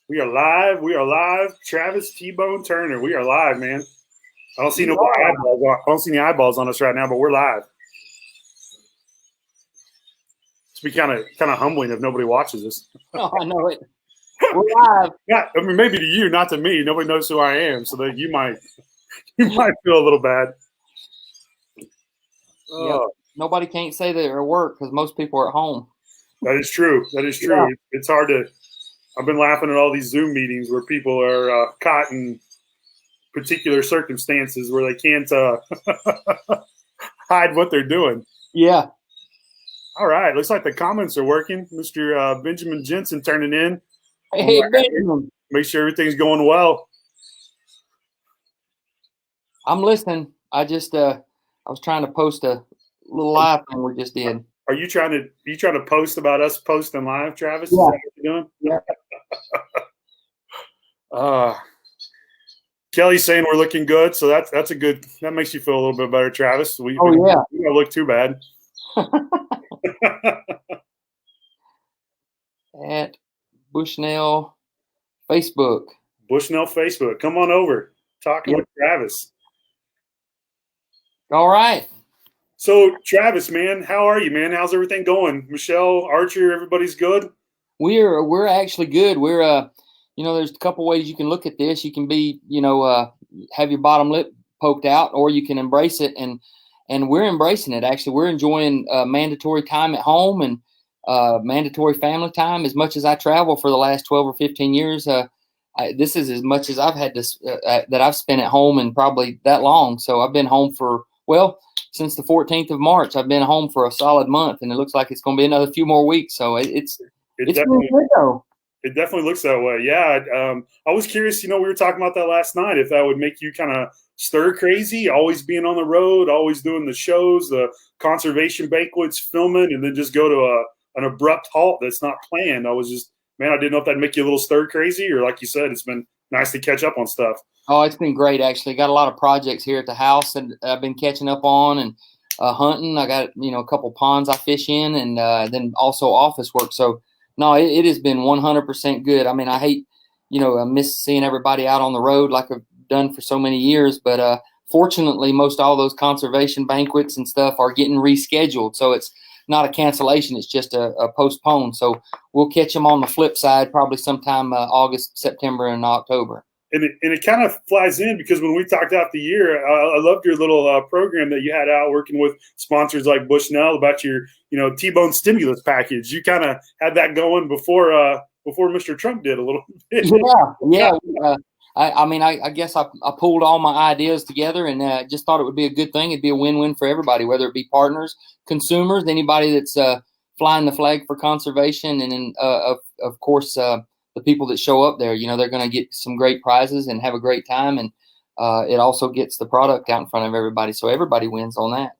We are live. We are live. Travis TBone Turner. We are live, man. I don't see no eyeballs. I don't see any eyeballs on us right now, but we're live. It's be kind of humbling if nobody watches us. Oh, I know it. We're live. Yeah, I mean maybe to you, not to me. Nobody knows who I am, so that you might feel a little bad. Yep. Nobody can't say they're at work because most people are at home. That is true. That is true. Yeah. It's hard to. I've been laughing at all these Zoom meetings where people are caught in particular circumstances where they can't hide what they're doing. Yeah. All right. Looks like the comments are working. Mr. Benjamin Jensen turning in. Hey, Benjamin. Make sure everything's going well. I'm listening. I was trying to post a little live thing we just did. Are you trying to post about us posting live, Travis? Yeah. Is that what you're doing? Yeah. Kelly's saying we're looking good, so that's a good. That makes you feel a little bit better, Travis. We yeah. We don't look too bad. At Bushnell Facebook. Bushnell Facebook. Come on over. Talking with Travis. All right. So, Travis, man, how are you, man? How's everything going? Michelle, Archer, everybody's good? We're actually good. We're there's a couple ways you can look at this. You can be, have your bottom lip poked out, or you can embrace it, and we're embracing it. Actually, we're enjoying mandatory time at home and mandatory family time. As much as I travel for the last 12 or 15 years, this is as much as I've had to that I've spent at home, and probably that long. So I've been home since the 14th of March. I've been home for a solid month, and it looks like it's going to be another few more weeks. So it's definitely good though. It definitely looks that way. Yeah. I was curious, we were talking about that last night, if that would make you kind of stir crazy, always being on the road, always doing the shows, the conservation banquets, filming, and then just go to an abrupt halt that's not planned. I didn't know if that'd make you a little stir crazy, or like you said, it's been nice to catch up on stuff. Oh, it's been great, actually. Got a lot of projects here at the house that I've been catching up on, and hunting. I got, a couple ponds I fish in, and then also office work. So, no, it has been 100% good. I mean, I hate, I miss seeing everybody out on the road like I've done for so many years. But fortunately, most all those conservation banquets and stuff are getting rescheduled. So it's not a cancellation. It's just a postpone. So we'll catch them on the flip side probably sometime August, September, and October. And it kind of flies in because when we talked out the year, I loved your little program that you had out working with sponsors like Bushnell about your, TBone stimulus package. You kind of had that going before Mr. Trump did a little bit. Yeah. I guess I pulled all my ideas together and just thought it would be a good thing. It'd be a win-win for everybody, whether it be partners, consumers, anybody that's flying the flag for conservation, and then of course the people that show up there. They're going to get some great prizes and have a great time, and it also gets the product out in front of everybody, so everybody wins on that.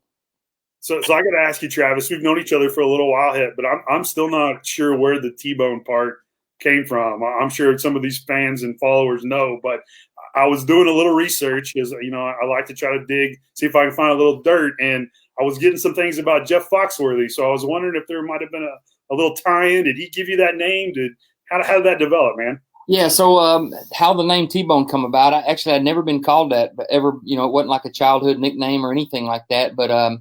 So I got to ask you, Travis. We've known each other for a little while here, but I'm still not sure where the TBone part came from. I'm sure some of these fans and followers know, but I was doing a little research because I like to try to see if I can find a little dirt, and I was getting some things about Jeff Foxworthy. So I was wondering if there might have been a little tie-in. Did he give you that name? How did that develop, man? Yeah, so how the name TBone come about? I'd never been called that, but ever, it wasn't like a childhood nickname or anything like that. But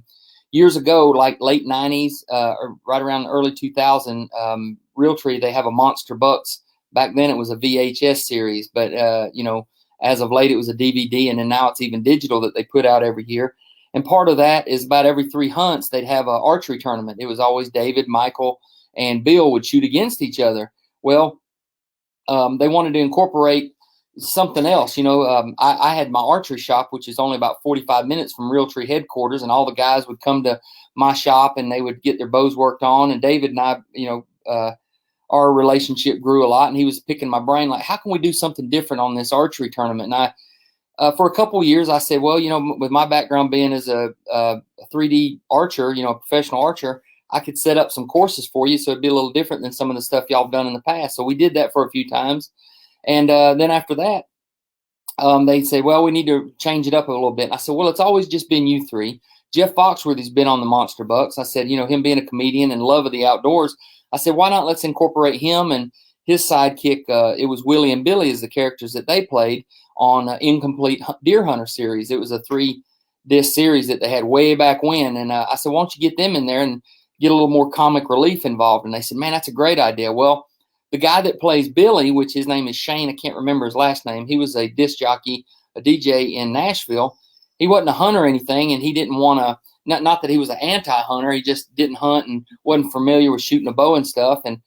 years ago, like late 90s, or right around the early 2000s, Realtree, they have a Monster Bucks. Back then it was a VHS series, but, as of late it was a DVD, and then now it's even digital that they put out every year. And part of that is about every 3 hunts, they'd have an archery tournament. It was always David, Michael, and Bill would shoot against each other. Well, they wanted to incorporate something else. I had my archery shop, which is only about 45 minutes from Realtree headquarters, and all the guys would come to my shop and they would get their bows worked on. And David and I, our relationship grew a lot, and he was picking my brain, like, how can we do something different on this archery tournament? And for a couple of years, I said, well, with my background being as a 3D archer, a professional archer, I could set up some courses for you, so it'd be a little different than some of the stuff y'all have done in the past. So we did that for a few times. And then after that, they say, well, we need to change it up a little bit. I said, well, it's always just been you three. Jeff Foxworthy's been on the Monster Bucks. I said, him being a comedian and love of the outdoors, I said, why not let's incorporate him and his sidekick, it was Willie and Billy as the characters that they played on Incomplete Deer Hunter series. It was a 3-disc series that they had way back when. And I said, why don't you get them in there and get a little more comic relief involved? And they said, man, that's a great idea. Well, the guy that plays Billy, which his name is Shane, I can't remember his last name. He was a disc jockey, a DJ in Nashville. He wasn't a hunter or anything, and he didn't want to, not that he was an anti-hunter. He just didn't hunt and wasn't familiar with shooting a bow and stuff. And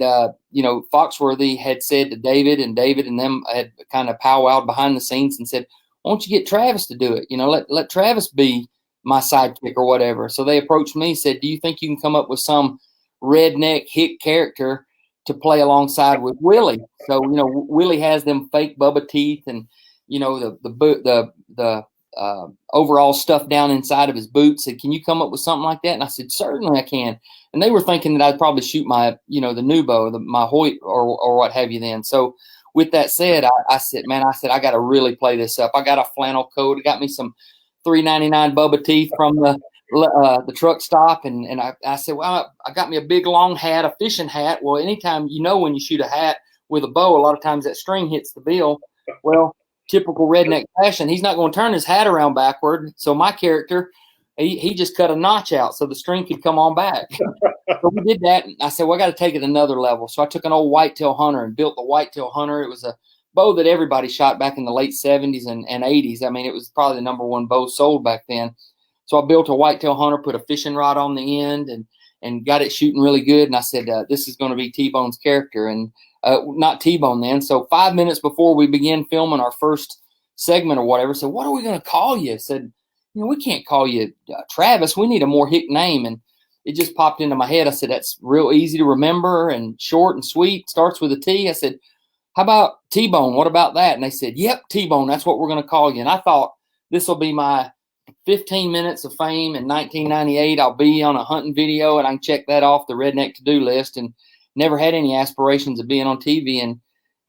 Foxworthy had said to David and them had kind of powwowed behind the scenes and said, why don't you get Travis to do it? Let Travis be my sidekick or whatever. So they approached me, said, do you think you can come up with some redneck hick character to play alongside with Willie? So, Willie has them fake Bubba teeth and, the overall stuff down inside of his boots. Said, can you come up with something like that? And I said, certainly I can. And they were thinking that I'd probably shoot my, the new bow, my Hoyt or what have you then. So with that said, I said, I got to really play this up. I got a flannel coat. I got me some $3.99 Bubba teeth from the truck stop. And I said, well, I got me a big long hat, a fishing hat. Well, anytime, when you shoot a hat with a bow, a lot of times that string hits the bill. Well, typical redneck fashion, he's not going to turn his hat around backward. So my character, he just cut a notch out so the string could come on back. So we did that. And I said, well, I got to take it another level. So I took an old whitetail hunter and built the whitetail hunter. It was a bow that everybody shot back in the late 70s and 80s. I mean, it was probably the number one bow sold back then. So I built a whitetail hunter, put a fishing rod on the end and got it shooting really good. And I said, this is going to be T-Bone's character. And not T-Bone then. So 5 minutes before we began filming our first segment or whatever, said, what are we going to call you? I said, we can't call you Travis. We need a more hick name. And it just popped into my head. I said, that's real easy to remember and short and sweet. Starts with a T. I said, how about T-Bone? What about that? And they said, yep, T-Bone. That's what we're going to call you. And I thought this will be my 15 minutes of fame in 1998. I'll be on a hunting video and I can check that off the redneck to-do list. And never had any aspirations of being on TV.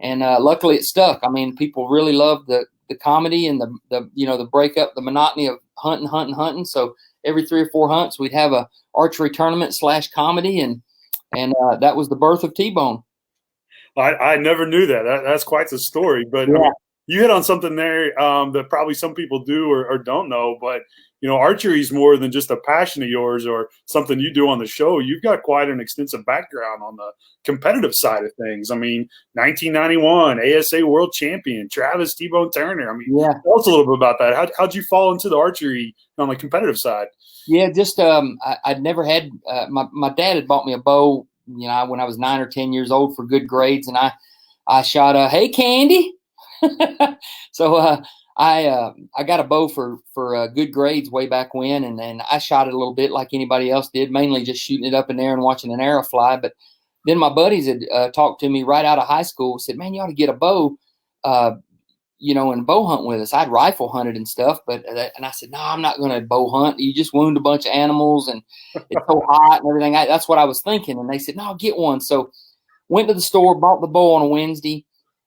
And luckily it stuck. I mean, people really loved the comedy and the breakup, the monotony of hunting. So every 3 or 4 hunts, we'd have a archery tournament / comedy. And that was the birth of T-Bone. I never knew that. That's quite the story. But yeah. You hit on something there that probably some people do or don't know. But, archery is more than just a passion of yours or something you do on the show. You've got quite an extensive background on the competitive side of things. I mean, 1991 ASA World Champion, Travis T-Bone Turner. I mean, yeah. Tell us a little bit about that. How'd you fall into the archery on the competitive side? Yeah, just I'd never had my dad had bought me a bow, when I was 9 or 10 years old for good grades, and I shot a hey Candy. So I got a bow for good grades way back when, and I shot it a little bit like anybody else did, mainly just shooting it up in there and watching an arrow fly. But then my buddies had talked to me right out of high school, said, man, you ought to get a bow, and bow hunt with us. I'd rifle hunted and stuff, and I said, no, I'm not going to bow hunt. You just wound a bunch of animals and it's so hot and everything. That's what I was thinking. And they said, no, get one. So went to the store, bought the bow on a Wednesday.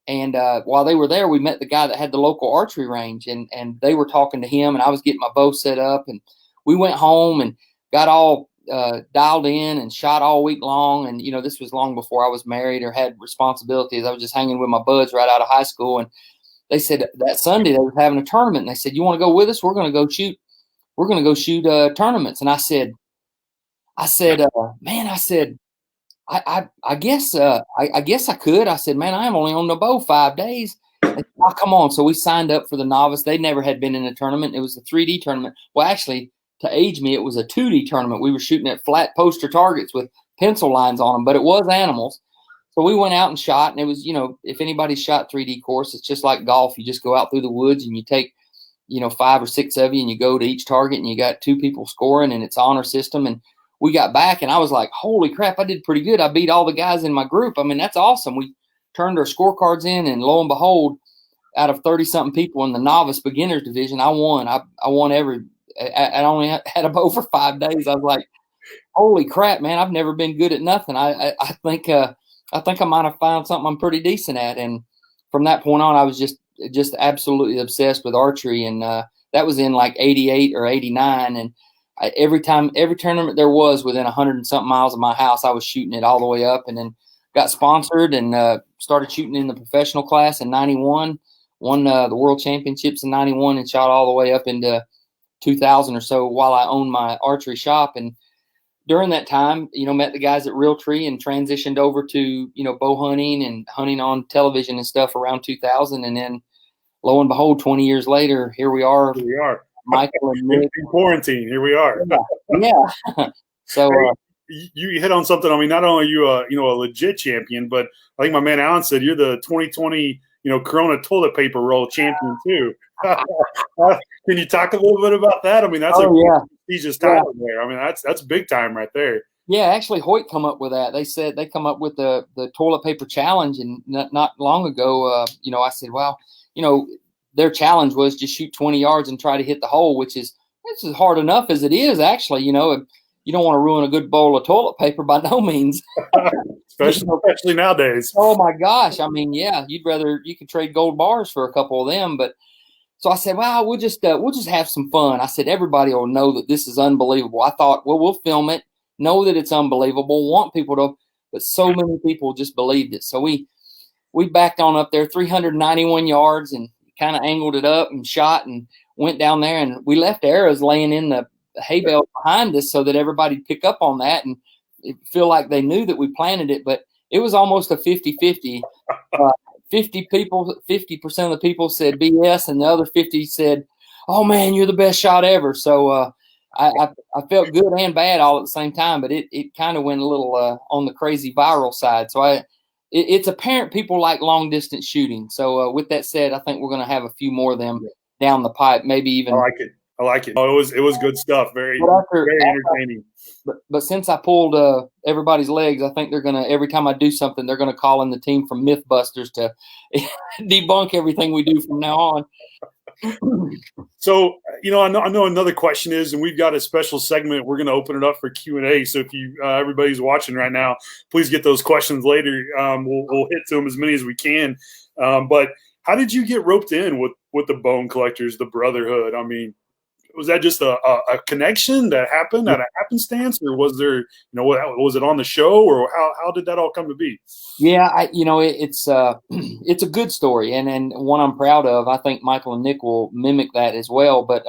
And while they were there, we met the guy that had the local archery range, and they were talking to him, and I was getting my bow set up, and we went home and got all dialed in and shot all week long. And, this was long before I was married or had responsibilities. I was just hanging with my buds right out of high school. And they said that Sunday they were having a tournament, and they said, you want to go with us? We're going to go shoot. We're going to go shoot tournaments. And I said, man, I guess I could. I said, man, I'm only on the bow 5 days. Said, oh, come on. So we signed up for the novice. They never had been in a tournament. It was a 3D tournament. Well, actually, to age me, it was a 2D tournament. We were shooting at flat poster targets with pencil lines on them, but it was animals. So we went out and shot, and it was, if anybody shot 3D course, it's just like golf. You just go out through the woods and you take, 5 or 6 of you, and you go to each target, and you got 2 people scoring, and it's honor system. And we got back, and I was like, holy crap, I did pretty good. I beat all the guys in my group. I mean, that's awesome. We turned our scorecards in, and lo and behold, out of 30-something people in the novice beginners division, I won. I won I only had a bow for 5 days. I was like, holy crap, man, I've never been good at nothing. I think I might have found something I'm pretty decent at. And from that point on, I was just absolutely obsessed with archery. And that was in like 88 or 89. And every tournament there was within 100 and something miles of my house, I was shooting it all the way up. And then got sponsored and started shooting in the professional class in 91, won the world championships in 91 and shot all the way up into 2000 or so while I owned my archery shop. And during that time, met the guys at Realtree and transitioned over to, bow hunting and hunting on television and stuff around 2000. And then lo and behold, 20 years later, here we are. Here we are. Michael and Nick. In quarantine, here we are. Yeah. So you hit on something. I mean, not only are you a legit champion, but I think my man Alan said you're the 2020 Corona toilet paper roll champion too. Can you talk a little bit about that? I mean, that's prestigious title there. I mean, that's big time right there. Yeah, actually, Hoyt come up with that. They said they come up with the toilet paper challenge, and not long ago, I said, well, their challenge was just shoot 20 yards and try to hit the hole, which is hard enough as it is. Actually, you don't want to ruin a good bowl of toilet paper by no means. especially nowadays. Oh my gosh! I mean, yeah, you could trade gold bars for a couple of them, but. So I said, well, we'll just have some fun. I said, everybody will know that this is unbelievable. I thought, well, we'll film it, know that it's unbelievable, want people to, but so many people just believed it. So we backed on up there 391 yards and kind of angled it up and shot and went down there, and we left arrows laying in the hay bale behind us so that everybody'd pick up on that and feel like they knew that we planted it. But it was almost a 50-50. 50% of the people said BS, and the other 50 said, "Oh man, you're the best shot ever." So I felt good and bad all at the same time, but it kind of went a little on the crazy viral side. So it's apparent people like long distance shooting. So with that said, I think we're going to have a few more of them down the pipe, maybe even. I like it. Oh, it was good stuff. Very entertaining. But since I pulled everybody's legs, I think they're gonna, every time I do something, they're gonna call in the team from Mythbusters to debunk everything we do from now on. So, I know another question is, and we've got a special segment. We're going to open it up for Q&A. So if you everybody's watching right now, please get those questions later. We'll hit to them as many as we can. But how did you get roped in with the Bone Collectors, the Brotherhood? I mean, was that just a connection that happened at a happenstance, or was there, was it on the show, or how did that all come to be? Yeah, it's a good story and one I'm proud of. I think Michael and Nick will mimic that as well. But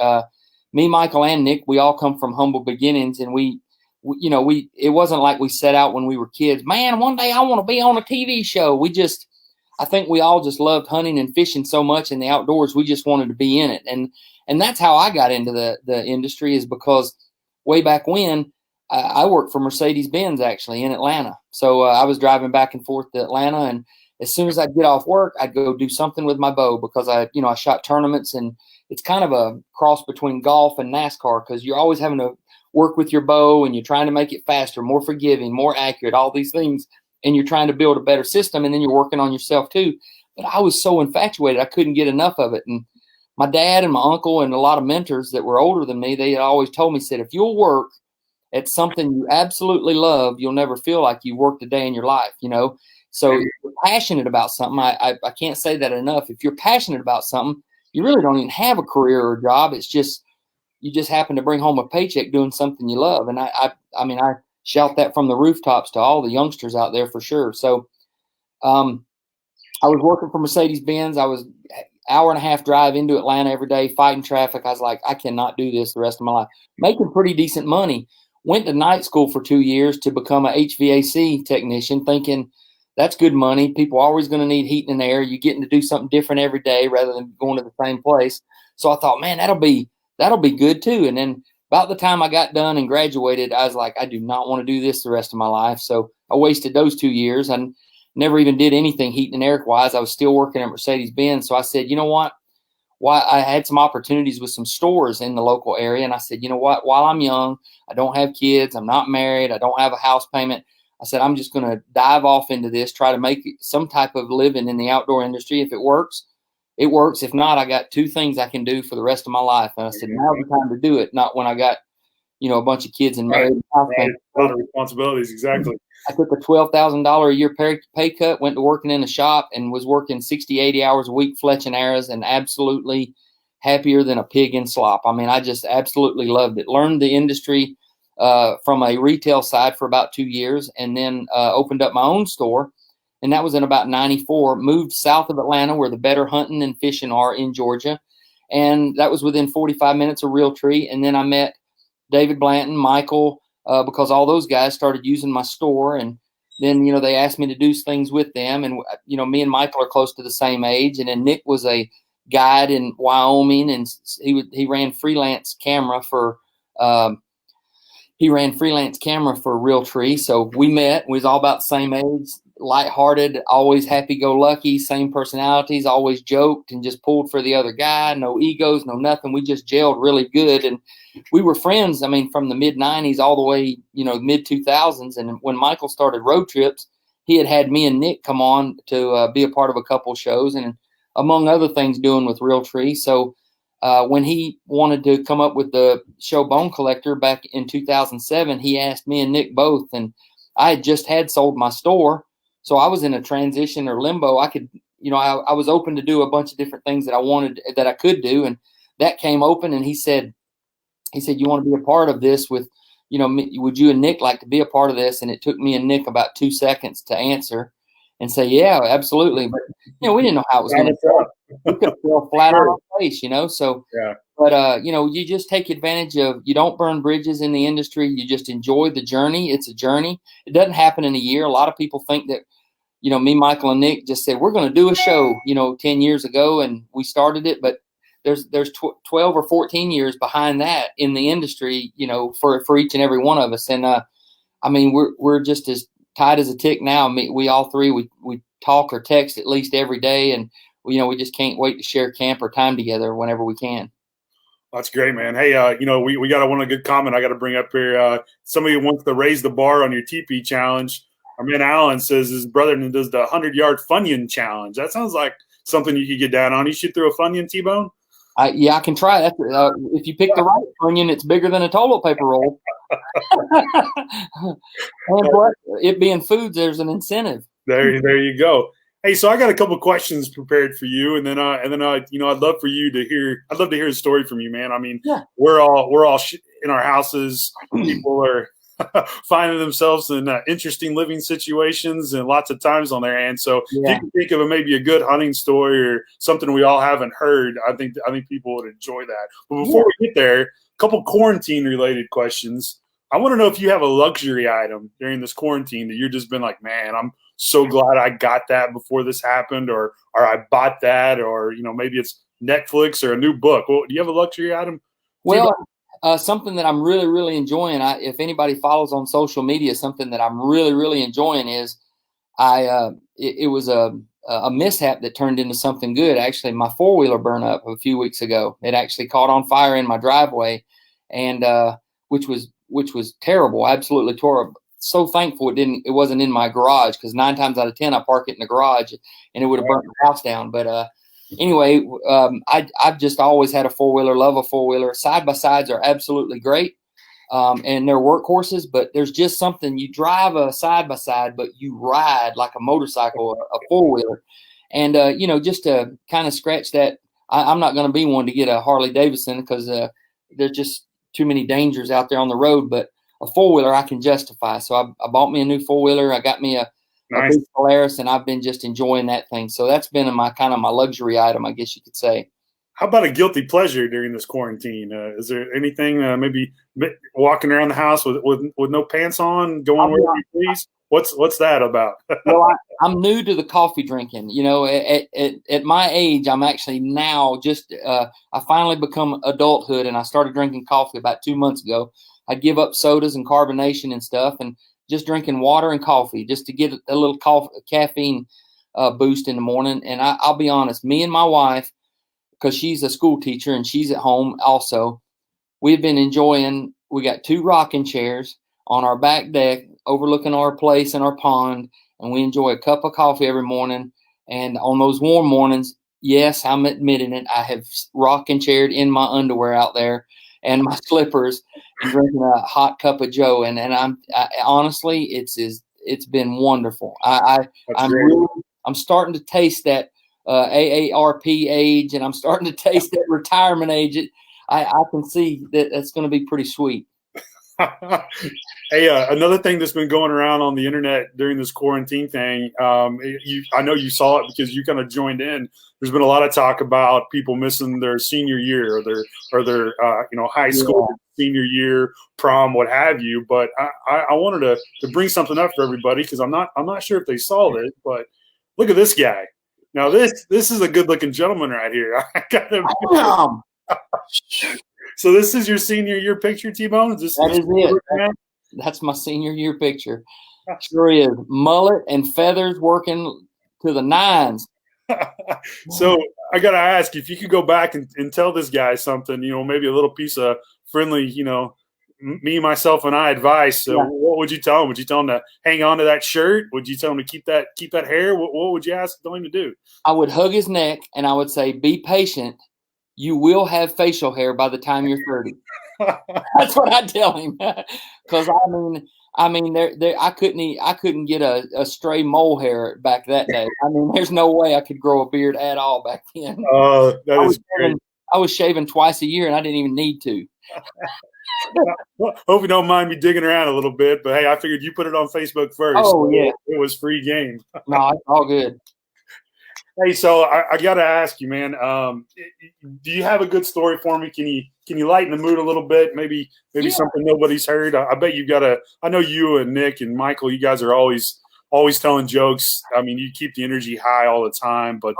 me, Michael, and Nick, we all come from humble beginnings, and we it wasn't like we set out when we were kids. Man, one day I want to be on a TV show. I think we all just loved hunting and fishing so much in the outdoors. We just wanted to be in it, and that's how I got into the industry, is because way back when I worked for Mercedes-Benz actually in Atlanta. So I was driving back and forth to Atlanta, and as soon as I'd get off work, I'd go do something with my bow, because I shot tournaments, and it's kind of a cross between golf and NASCAR, because you're always having to work with your bow, and you're trying to make it faster, more forgiving, more accurate, all these things, and you're trying to build a better system, and then you're working on yourself too. But I was so infatuated, I couldn't get enough of it. And my dad and my uncle and a lot of mentors that were older than me, they always told me, said, if you'll work at something you absolutely love, you'll never feel like you worked a day in your life, So if you're passionate about something, I can't say that enough. If you're passionate about something, you really don't even have a career or a job. It's just, you just happen to bring home a paycheck doing something you love. And I shout that from the rooftops to all the youngsters out there for sure. So I was working for Mercedes-Benz. I was hour and a half drive into Atlanta every day, fighting traffic. I was like, I cannot do this the rest of my life. Making pretty decent money. Went to night school for 2 years to become an HVAC technician, thinking that's good money. People are always going to need heat and air. You're getting to do something different every day rather than going to the same place. So I thought, man, that'll be good too. And then about the time I got done and graduated, I was like, I do not want to do this the rest of my life. So I wasted those 2 years and never even did anything heat and air wise. I was still working at Mercedes-Benz. So I said, you know what? I had some opportunities with some stores in the local area. And I said, you know what? While I'm young, I don't have kids, I'm not married, I don't have a house payment. I said, I'm just going to dive off into this, try to make some type of living in the outdoor industry. If it works, it works. If not, I got 2 things I can do for the rest of my life. And I said, now's the time to do it, not when I got, a bunch of kids and married. Right. A lot of responsibilities, exactly. I took a $12,000 a year pay cut, went to working in a shop, and was working 60, 80 hours a week fletching arrows, and absolutely happier than a pig in slop. I mean, I just absolutely loved it. Learned the industry from a retail side for about 2 years, and then opened up my own store. And that was in about 94, moved south of Atlanta where the better hunting and fishing are in Georgia. And that was within 45 minutes of Realtree. And then I met David Blanton, Michael, because all those guys started using my store. And then, they asked me to do things with them. And, me and Michael are close to the same age. And then Nick was a guide in Wyoming, and he ran freelance camera for Realtree. So we met. We was all about the same age, lighthearted, always happy-go-lucky, same personalities, always joked and just pulled for the other guy. No egos, no nothing. We just gelled really good, and we were friends. I mean, from the mid-'90s all the way, mid-2000s. And when Michael started Road Trips, he had me and Nick come on to be a part of a couple shows, and among other things, doing with Realtree. So when he wanted to come up with the show Bone Collector back in 2007, he asked me and Nick both, and I had just sold my store. So I was in a transition or limbo. I could, I was open to do a bunch of different things that I could do. And that came open, and he said, you want to be a part of this with, would you and Nick like to be a part of this? And it took me and Nick about 2 seconds to answer and say, yeah, absolutely. But, we didn't know how it was going to go. We could fell flat on our face, So, yeah. But, you just take advantage of, you don't burn bridges in the industry. You just enjoy the journey. It's a journey. It doesn't happen in a year. A lot of people think that, me, Michael, and Nick just said, we're going to do a show, 10 years ago, and we started it. But there's 12 or 14 years behind that in the industry, for each and every one of us. And, we're just as tight as a tick now. We all three, we talk or text at least every day, and we just can't wait to share camp or time together whenever we can. That's great, man. Hey, we got one good comment I got to bring up here. Somebody wants to raise the bar on your TP challenge. Our man Alan says his brother does the 100-yard Funyun challenge. That sounds like something you could get down on. You should throw a Funyun, TBone? Yeah, I can try that. If you pick the right Funyun, it's bigger than a toilet paper roll. And plus, it being foods, there's an incentive. There you go. Hey, so I got a couple of questions prepared for you, and then I'd love for you to hear. I'd love to hear a story from you, man. I mean, yeah. we're all in our houses. People are finding themselves in interesting living situations and lots of times on their hands. So if you can think of maybe a good hunting story or something we all haven't heard, I think people would enjoy that. But before we get there, a couple quarantine related questions. I want to know if you have a luxury item during this quarantine that you've just been like, man, I'm so glad I got that before this happened, or I bought that, or maybe it's Netflix or a new book. Well, do you have a luxury item? Well, something that I'm really, really enjoying. If anybody follows on social media, something that I'm really, really enjoying is it was a mishap that turned into something good. Actually, my 4-wheeler burned up a few weeks ago. It actually caught on fire in my driveway, and which was terrible, absolutely terrible. So thankful it wasn't in my garage, because 9 times out of 10 I park it in the garage and it would have burnt the house down. But anyway, I've just always had a 4-wheeler, love a 4-wheeler. Side-by-sides are absolutely great, and they're workhorses, but there's just something. You drive a side-by-side, but you ride like a motorcycle, a 4-wheeler. And, just to kind of scratch that, I'm not going to be one to get a Harley Davidson, because there's just too many dangers out there on the road. But a 4-wheeler I can justify. So I bought me a new 4-wheeler. I got me a big Polaris, and I've been just enjoying that thing. So that's been my luxury item, I guess you could say. How about a guilty pleasure during this quarantine? Is there anything, maybe walking around the house with no pants on, going wherever you please? What's that about? Well, I'm new to the coffee drinking. At my age, I'm actually now I finally become adulthood, and I started drinking coffee about 2 months ago. I give up sodas and carbonation and stuff, and just drinking water and coffee just to get a little caffeine boost in the morning. And I'll be honest, me and my wife, because she's a school teacher and she's at home also, we've been enjoying. We got 2 rocking chairs on our back deck overlooking our place and our pond, and we enjoy a cup of coffee every morning. And on those warm mornings, yes, I'm admitting it, I have rocking chaired in my underwear out there and my slippers and drinking a hot cup of Joe. And honestly, it's been wonderful. I'm starting to taste that AARP age, and I'm starting to taste that retirement age. I can see that it's going to be pretty sweet. Hey, another thing that's been going around on the internet during this quarantine thing, I know you saw it because you kind of joined in. There's been a lot of talk about people missing their senior year or their high school senior year, prom, what have you. But I wanted to bring something up for everybody because I'm not sure if they saw this, but look at this guy. Now this is a good looking gentleman right here. I gotta So this is your senior year picture, TBone? That is it. That's my senior year picture. Sure is. Mullet and feathers working to the nines. So I got to ask, if you could go back and tell this guy something, maybe a little piece of friendly, me, myself, and I advice. So what would you tell him? Would you tell him to hang on to that shirt? Would you tell him to keep that hair? What would you tell him to do? I would hug his neck and I would say, be patient. You will have facial hair by the time you're 30. That's what I tell him. Because I mean, I couldn't get a stray mole hair back that day. I mean, there's no way I could grow a beard at all back then. Oh, that is great. I was shaving twice a year, and I didn't even need to. Well, hope you don't mind me digging around a little bit, but hey, I figured you put it on Facebook first. Oh, yeah. It was free game. No, it's all good. Hey, so I got to ask you, man. Do you have a good story for me? Can you lighten the mood a little bit? Maybe something nobody's heard. I bet you got I know you and Nick and Michael. You guys are always telling jokes. I mean, you keep the energy high all the time. But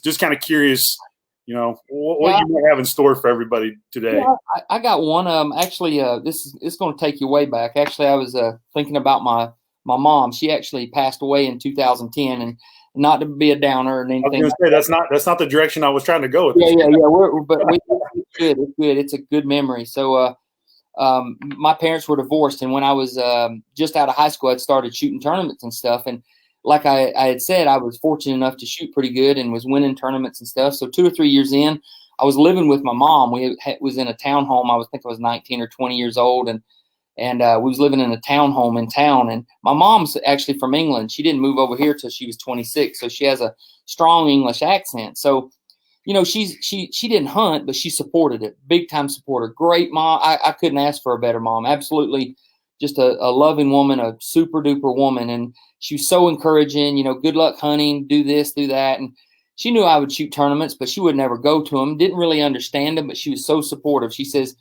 just kind of curious, what you might have in store for everybody today. Yeah, I got one. Actually, it's going to take you way back. Actually, I was thinking about my mom. She actually passed away in 2010, and not to be a downer or anything. I was going to say that's not the direction I was trying to go with. Yeah. It's good. It's good. It's a good memory. So, my parents were divorced, and when I was just out of high school, I'd started shooting tournaments and stuff. And like I had said, I was fortunate enough to shoot pretty good and was winning tournaments and stuff. So 2 or 3 years in, I was living with my mom. We was in a townhome. I was 19 or 20 years old, and we was living in a townhome in town. And my mom's actually from England. She didn't move over here till she was 26, so she has a strong English accent. So, she didn't hunt, but she supported it. Big time supporter. Great mom. I couldn't ask for a better mom. Absolutely, just a loving woman, a super duper woman. And she was so encouraging. Good luck hunting. Do this, do that. And she knew I would shoot tournaments, but she would never go to them. Didn't really understand them, but she was so supportive. She says,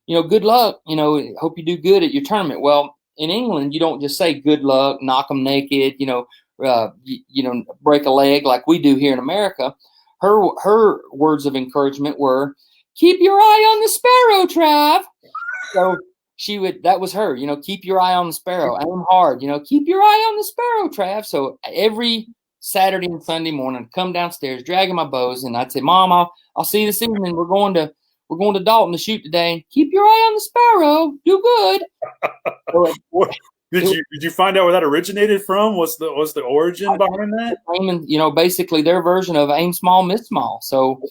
good luck, hope you do good at your tournament. Well, in England, you don't just say good luck, knock them naked, break a leg like we do here in America. Her words of encouragement were, keep your eye on the sparrow, Trav. So that was her, keep your eye on the sparrow, aim hard, keep your eye on the sparrow, Trav. So every Saturday and Sunday morning, I'd come downstairs, dragging my bows, and I'd say, Mom, I'll see you this evening. We're going to Dalton to shoot today. Keep your eye on the sparrow. Do good. Did you find out where that originated from? What's the origin behind that? Aiming, basically their version of aim small, miss small. So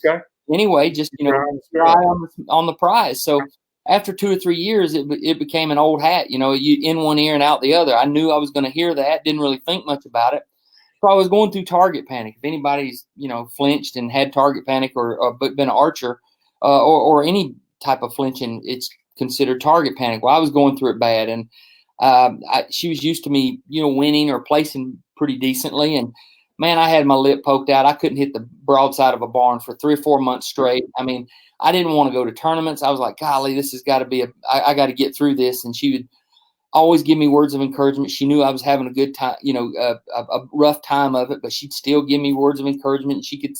anyway, just keep your eye on the prize. So after 2 or 3 years, it became an old hat. You in one ear and out the other. I knew I was going to hear that. Didn't really think much about it. So I was going through target panic. If anybody's flinched and had target panic or been an archer. Or any type of flinching, it's considered target panic. Well, I was going through it bad, and she was used to me, winning or placing pretty decently. And man, I had my lip poked out. I couldn't hit the broadside of a barn for 3 or 4 months straight. I mean, I didn't want to go to tournaments. I was like, golly, this has got to be I got to get through this. And she would always give me words of encouragement. She knew I was having a good time, a rough time of it, but she'd still give me words of encouragement. And she could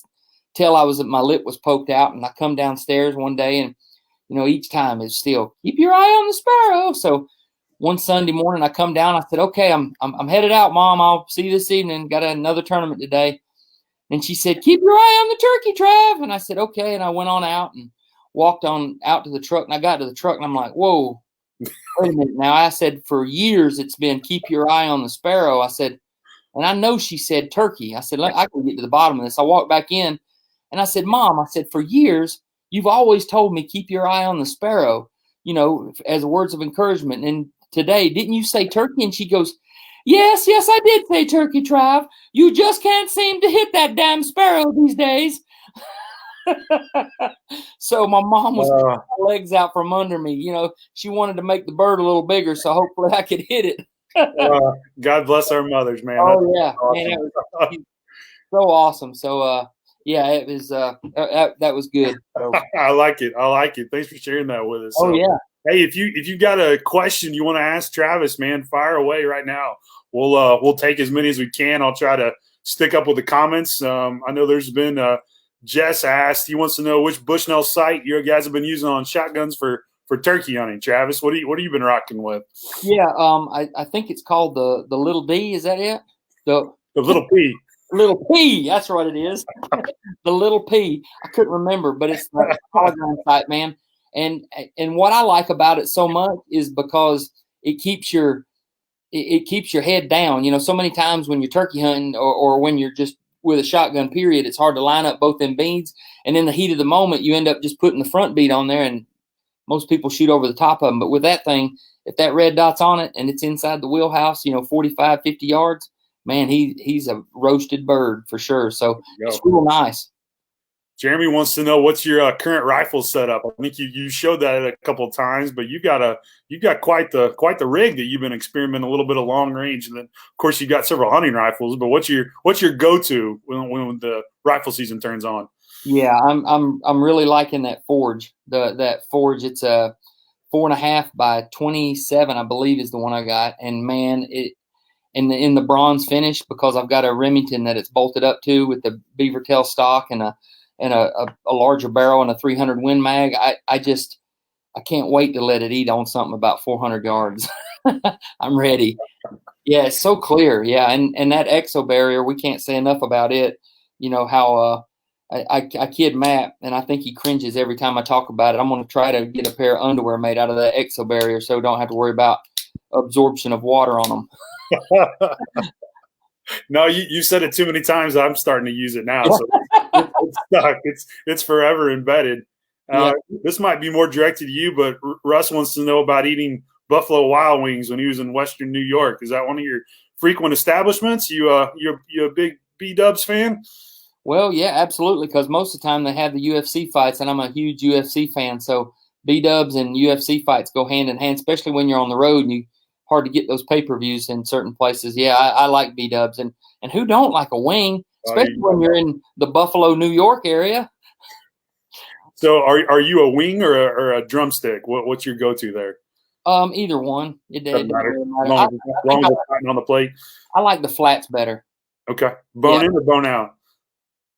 tell my lip was poked out, and I come downstairs one day, and each time it's still keep your eye on the sparrow. So one Sunday morning I come down, I said, okay, I'm headed out, Mom. I'll see you this evening. Got another tournament today. And she said, keep your eye on the turkey, Trav. And I said, okay. And I went on out and walked on out to the truck, and I got to the truck, and I'm like, whoa, wait a minute. Now I said, for years it's been keep your eye on the sparrow. I said, and I know she said turkey. I said, I can get to the bottom of this. I walked back in. And I said, Mom, I said, for years, you've always told me keep your eye on the sparrow, as words of encouragement. And today, didn't you say turkey? And she goes, yes, I did say turkey, Trav. You just can't seem to hit that damn sparrow these days. So my mom was putting my legs out from under me. She wanted to make the bird a little bigger, so hopefully I could hit it. God bless our mothers, man. Oh yeah, awesome. Man, that was so awesome. So yeah, it was that was good. So. I like it. Thanks for sharing that with us. Oh yeah. Hey, if you got a question you want to ask Travis, man, fire away right now. We'll take as many as we can. I'll try to stick up with the comments. I know there's been Jess asked. He wants to know which Bushnell site you guys have been using on shotguns for turkey hunting. Travis, what have you been rocking with? Yeah, I think it's called the Little D. Is that it? The Little P. Little P. That's what it is. The Little P. I couldn't remember, but it's the polygon site, man. And what I like about it so much is because it keeps your head down. So many times when you're turkey hunting or when you're just with a shotgun period, it's hard to line up both them beads. And in the heat of the moment, you end up just putting the front bead on there, and most people shoot over the top of them. But with that thing, if that red dot's on it and it's inside the wheelhouse, 45, 50 yards, man, he's a roasted bird for sure. So it's real nice. Jeremy wants to know what's your current rifle setup. I think you showed that a couple of times, but you've got quite the rig that you've been experimenting a little bit of long range, and then of course you got several hunting rifles. But what's your go-to when the rifle season turns on? Yeah, I'm really liking that Forge. That Forge, it's a 4.5 by 27, I believe, is the one I got, and man, it in the bronze finish, because I've got a Remington that it's bolted up to with the beaver tail stock and a larger barrel and a 300 Win Mag. I can't wait to let it eat on something about 400 yards. I'm ready. Yeah, it's so clear. Yeah, and that exo barrier, we can't say enough about it. How I kid Matt, and I think he cringes every time I talk about it. I'm going to try to get a pair of underwear made out of that exo barrier so don't have to worry about absorption of water on them. No, you said it too many times. I'm starting to use it now. So it's stuck. It's forever embedded. This might be more directed to you, but Russ wants to know about eating Buffalo Wild Wings when he was in Western New York. Is that one of your frequent establishments? You a big B-Dubs fan? Well, yeah, absolutely, because most of the time they have the UFC fights, and I'm a huge UFC fan. So B-Dubs and UFC fights go hand in hand, especially when you're on the road and you hard to get those pay-per-views in certain places. Yeah, I like B-Dubs. And who don't like a wing, especially when you're in the Buffalo, New York area. So are you a wing or a drumstick? What's your go-to there? Either one. It doesn't matter. Long as it's on the plate. I like the flats better. Okay. Bone in or bone out?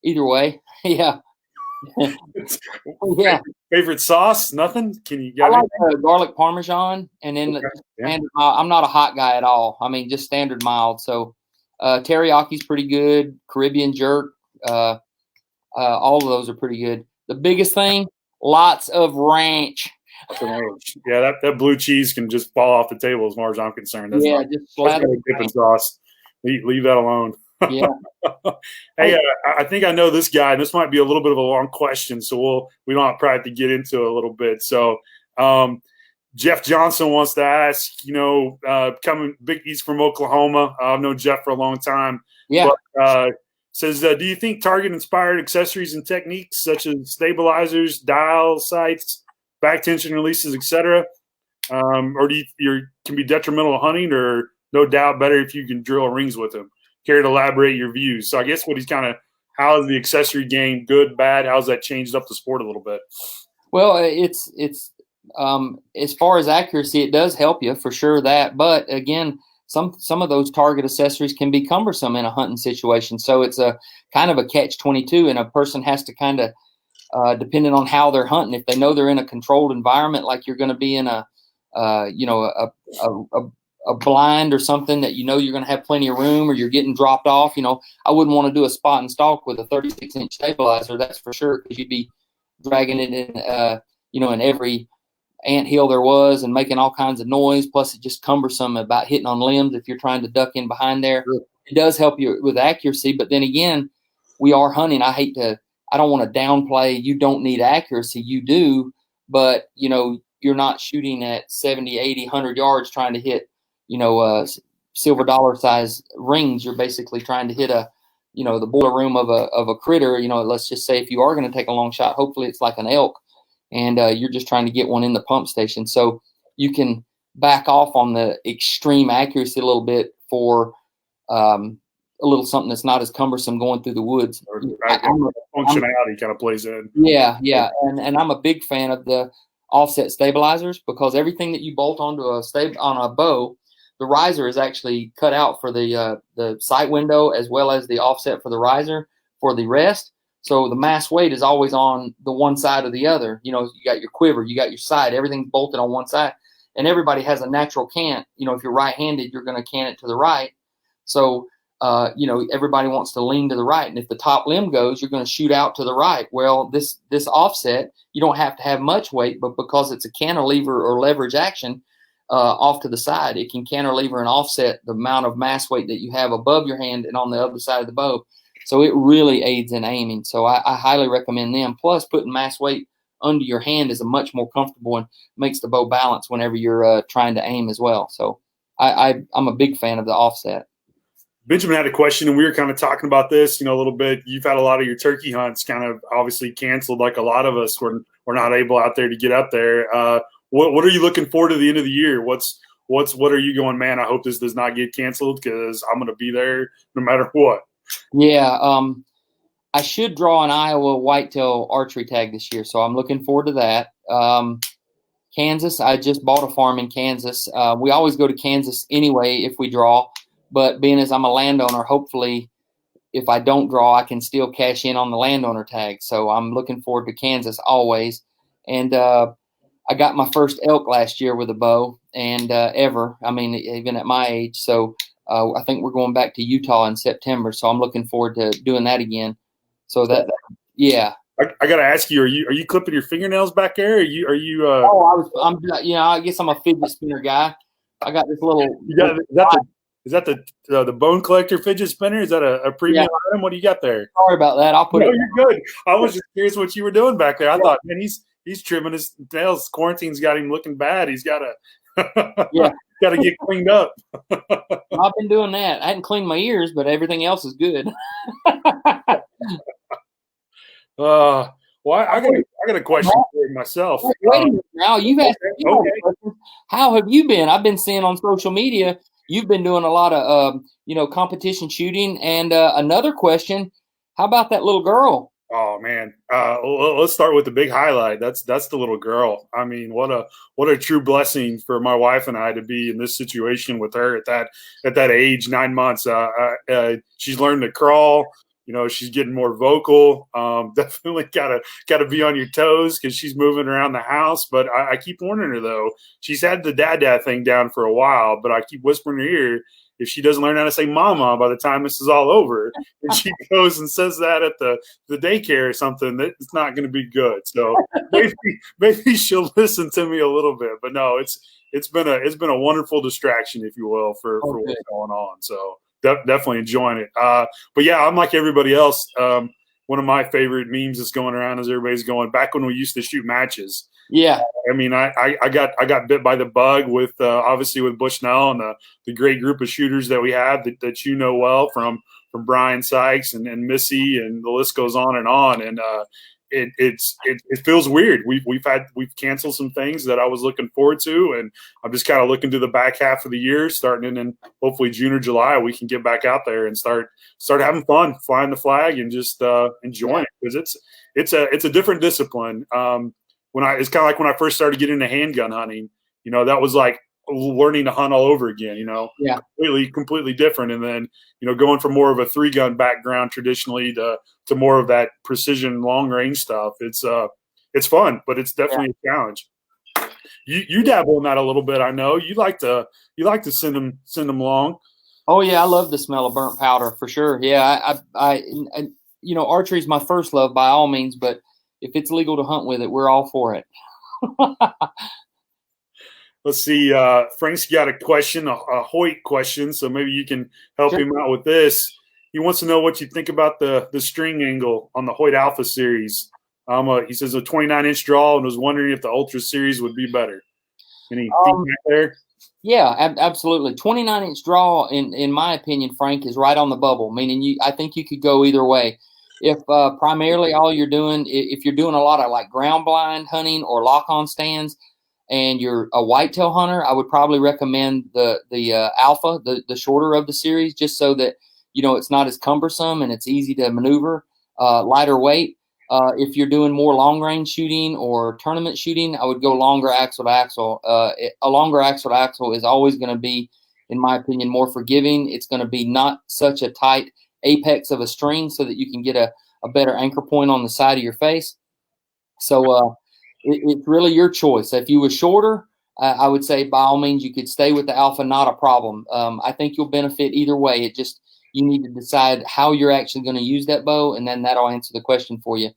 Either way. Yeah. Yeah. Favorite sauce? Nothing? I like garlic Parmesan, and then standard mild. I'm not a hot guy at all. I mean, just standard mild. So teriyaki's pretty good. Caribbean jerk. All of those are pretty good. The biggest thing, lots of ranch. Yeah, that blue cheese can just fall off the table as far as I'm concerned. That's just slather dipping sauce. Leave that alone. Yeah. Hey, I think I know this guy, and this might be a little bit of a long question, so we don't probably have to get into it a little bit. So, Jeff Johnson wants to ask, coming Big East from Oklahoma. I've known Jeff for a long time. Yeah. But, says, do you think target-inspired accessories and techniques such as stabilizers, dial sights, back tension releases, etc., or do you can be detrimental to hunting, or no doubt better if you can drill rings with them? Care to elaborate your views? So I guess how is the accessory game good, bad? How's that changed up the sport a little bit? Well, it's as far as accuracy, it does help you for sure that. But again, some of those target accessories can be cumbersome in a hunting situation. So it's a kind of a catch-22, and a person has to kind of, depending on how they're hunting, if they know they're in a controlled environment, like you're going to be in a blind or something that you're going to have plenty of room, or you're getting dropped off. I wouldn't want to do a spot and stalk with a 36-inch stabilizer, that's for sure, because you'd be dragging it in every anthill there was and making all kinds of noise. Plus, it's just cumbersome about hitting on limbs if you're trying to duck in behind there. Sure. It does help you with accuracy, but then again, we are hunting. I don't want to downplay. You don't need accuracy. You do, but you're not shooting at 70, 80, 100 yards trying to hit silver dollar size rings. You're basically trying to hit a the boiler room of a critter. Let's just say if you are going to take a long shot, hopefully it's like an elk, and you're just trying to get one in the pump station, so you can back off on the extreme accuracy a little bit for a little something that's not as cumbersome going through the woods. Functionality kind of plays in. Yeah. And I'm a big fan of the offset stabilizers, because everything that you bolt onto on a bow, the riser is actually cut out for the sight window as well as the offset for the riser for the rest. So the mass weight is always on the one side or the other. You got your quiver, you got your sight, everything's bolted on one side. And everybody has a natural cant. If you're right-handed, you're going to cant it to the right. So, everybody wants to lean to the right. And if the top limb goes, you're going to shoot out to the right. Well, this offset, you don't have to have much weight, but because it's a cantilever or leverage action off to the side, it can cantilever and offset the amount of mass weight that you have above your hand and on the other side of the bow. So it really aids in aiming. So I highly recommend them. Plus, putting mass weight under your hand is a much more comfortable and makes the bow balance whenever you're trying to aim as well. So I'm a big fan of the offset. Benjamin had a question, and we were kind of talking about this, a little bit. You've had a lot of your turkey hunts kind of obviously canceled, like a lot of us were not able out there to get up there. What are you looking forward to the end of the year? What are you going, man, I hope this does not get canceled because I'm going to be there no matter what. Yeah. I should draw an Iowa whitetail archery tag this year, so I'm looking forward to that. Kansas, I just bought a farm in Kansas. We always go to Kansas anyway if we draw, but being as I'm a landowner, hopefully if I don't draw, I can still cash in on the landowner tag. So I'm looking forward to Kansas always. And I got my first elk last year with a bow, and even at my age. So I think we're going back to Utah in September, so I'm looking forward to doing that again. So yeah. I got to ask you, are you clipping your fingernails back there? I guess I'm a fidget spinner guy. I got this little. Is that the bone collector fidget spinner? Is that a premium item? What do you got there? Sorry about that. I'll put it. You're good. I was just curious what you were doing back there. I thought, man, he's trimming his nails. Quarantine's got him looking bad. He's got to got to get cleaned up. I've been doing that. I hadn't cleaned my ears, but everything else is good. Well, I got a question for myself. Wait a minute now. You've asked questions. How have you been? I've been seeing on social media you've been doing a lot of competition shooting. And another question: how about that little girl? Oh man, let's start with the big highlight. That's the little girl. I mean, what a true blessing for my wife and I to be in this situation with her at that age, 9 months. She's learned to crawl. She's getting more vocal. Definitely gotta be on your toes because she's moving around the house. But I keep warning her though. She's had the dad thing down for a while, but I keep whispering in her ear, if she doesn't learn how to say mama by the time this is all over, and she goes and says that at the daycare or something, that it's not going to be good. So maybe she'll listen to me a little bit. But no, it's been a wonderful distraction, if you will, for what's going on. So definitely enjoying it. But yeah, I'm like everybody else. One of my favorite memes that's going around is everybody's going back when we used to shoot matches. Yeah. I mean, I got bit by the bug with obviously with Bushnell and the great group of shooters that we have that well from Brian Sykes and Missy, and the list goes on. And it feels weird. We've canceled some things that I was looking forward to, and I'm just kind of looking to the back half of the year, starting in hopefully June or July, we can get back out there and start having fun, flying the flag, and just enjoying it, because it's a different discipline. It's kind of like when I first started getting into handgun hunting, that was like learning to hunt all over again, completely different. And then, going from more of a 3-gun background traditionally to more of that precision long range stuff. It's fun, but it's definitely a challenge. You dabble in that a little bit. I know you like to send them long. Oh yeah. I love the smell of burnt powder for sure. Yeah. I archery is my first love by all means, but if it's legal to hunt with it, we're all for it. Let's see. Frank's got a question, a Hoyt question, so maybe you can help him out with this. He wants to know what you think about the string angle on the Hoyt Alpha series. He says a 29-inch draw and was wondering if the Ultra series would be better. Any feedback there? Yeah, absolutely. 29-inch draw, in my opinion, Frank, is right on the bubble. Meaning, I think you could go either way. If primarily all you're doing, if you're doing a lot of like ground blind hunting or lock on stands, and you're a whitetail hunter, I would probably recommend the Alpha, the shorter of the series, just so that it's not as cumbersome and it's easy to maneuver, lighter weight. If you're doing more long range shooting or tournament shooting, I would go longer axle to axle. A longer axle to axle is always going to be, in my opinion, more forgiving. It's going to be not such a tight apex of a string so that you can get a better anchor point on the side of your face. So it's really your choice. If you were shorter, I would say by all means you could stay with the Alpha, not a problem. I think you'll benefit either way. It just, you need to decide how you're actually going to use that bow, and then that'll answer the question for you.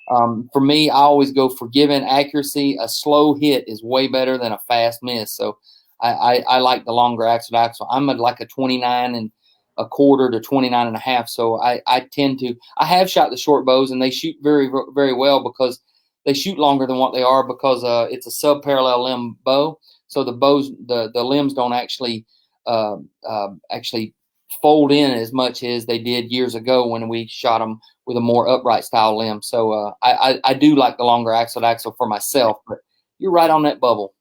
For me, I always go for given accuracy. A slow hit is way better than a fast miss. So I like the longer axle to axle. I'm at like a 29.25 to 29.5. So I have shot the short bows, and they shoot very, very well because they shoot longer than what they are, because it's a sub-parallel limb bow. So the bows, the limbs don't actually fold in as much as they did years ago when we shot them with a more upright style limb. So I do like the longer axle to axle for myself, but you're right on that bubble.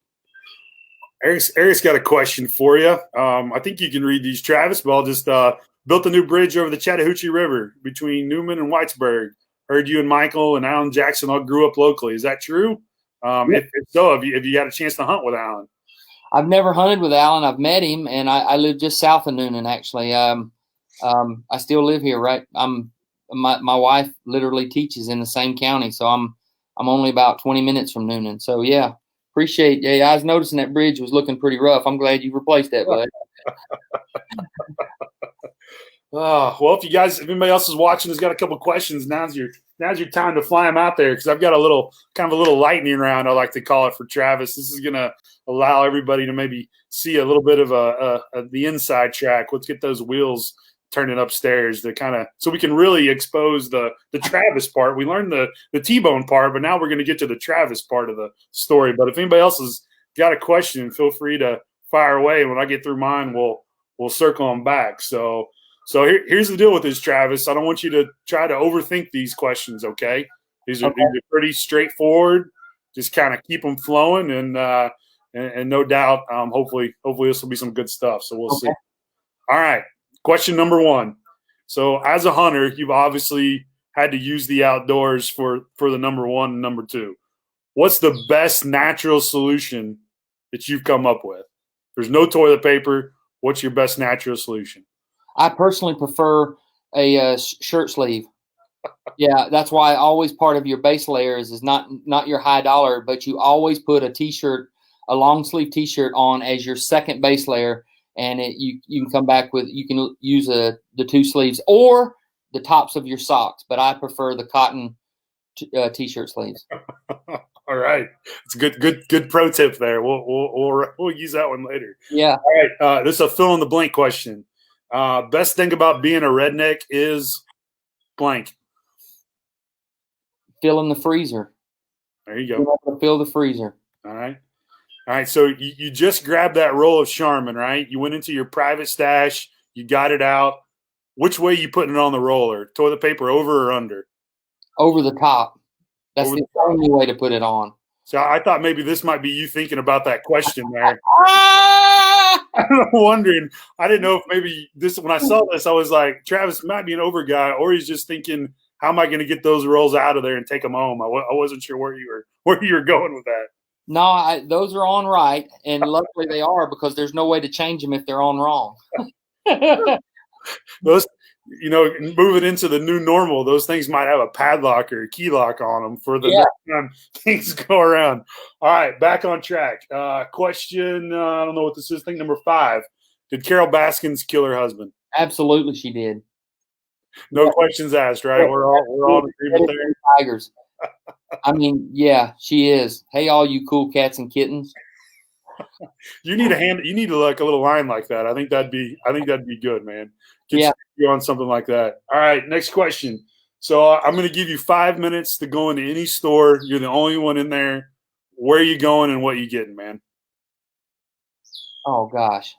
Eric's got a question for you. I think you can read these, Travis, but I'll just built a new bridge over the Chattahoochee River between Newman and Whitesburg. Heard you and Michael and Alan Jackson all grew up locally. Is that true? If so, have you had a chance to hunt with Alan? I've never hunted with Alan. I've met him, and I live just south of Newnan, actually. I still live here, right? My wife literally teaches in the same county, so I'm only about 20 minutes from Newnan. So yeah, appreciate. Yeah, I was noticing that bridge was looking pretty rough. I'm glad you replaced that, bud. If anybody else is watching has got a couple questions, now's your time to fly them out there, because I've got a little lightning round, I like to call it, for Travis. This is going to allow everybody to maybe see a little bit of the inside track. Let's get those wheels turning upstairs so we can really expose the Travis part. We learned the T-Bone part, but now we're going to get to the Travis part of the story. But if anybody else has got a question, feel free to fire away. When I get through mine, we'll circle them back. So here's the deal with this, Travis. I don't want you to try to overthink these questions, okay? These are pretty straightforward. Just kind of keep them flowing, and no doubt, hopefully this will be some good stuff. So we'll see. All right, question number 1. So as a hunter, you've obviously had to use the outdoors for the number 1 and number 2. What's the best natural solution that you've come up with? There's no toilet paper. What's your best natural solution? I personally prefer a shirt sleeve. Yeah, that's why always part of your base layers is not your high dollar, but you always put a t-shirt, a long sleeve t-shirt on as your second base layer, and you can come back with, you can use the 2 sleeves or the tops of your socks, but I prefer the cotton t-shirt sleeves. All right, it's a good pro tip there. We'll use that one later. Yeah. All right, this is a fill in the blank question. Best thing about being a redneck is blank. Fill in the freezer. There you go. Fill the freezer. All right. So you just grabbed that roll of Charmin, right? You went into your private stash. You got it out. Which way you putting it on the roller? Toilet paper over or under? Over the top. That's the only way to put it on. So I thought maybe this might be you thinking about that question there. I'm wondering. I didn't know if maybe this, when I saw this, I was like, Travis might be an over guy, or he's just thinking, how am I going to get those rolls out of there and take them home? I wasn't sure where you were going with that. No, those are on right, and luckily they are, because there's no way to change them if they're on wrong. Those, moving into the new normal, those things might have a padlock or a key lock on them for the next time things go around. All right, back on track. Question, I don't know what this is, thing number 5. Did Carol Baskins kill her husband? Absolutely, she did. No questions asked, right? We're all in agreement there. Tigers. I mean, yeah, she is. Hey, all you cool cats and kittens. You need like a little line like that. I think that'd be good, man. Get you on something like that. All right, next question. So I'm going to give you 5 minutes to go into any store. You're the only one in there. Where are you going and what are you getting, man? Oh gosh.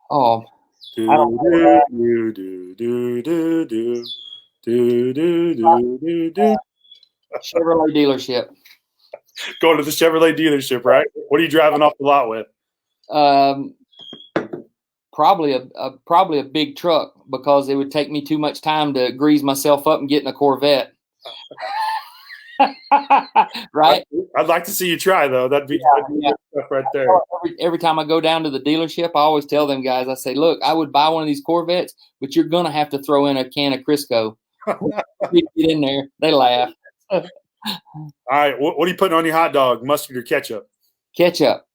Oh, I don't know. Do, do, do, do, do, do, do, do, do, do, do. Chevrolet dealership. Going to the Chevrolet dealership, right? What are you driving off the lot with? Um, probably a big truck because it would take me too much time to grease myself up and get in a Corvette. Right? I'd like to see you try, though. That'd be good stuff right there. Every time I go down to the dealership, I always tell them guys, I say, look, I would buy one of these Corvettes, but you're going to have to throw in a can of Crisco. Get in there. They laugh. All right. What are you putting on your hot dog? Mustard or ketchup? Ketchup.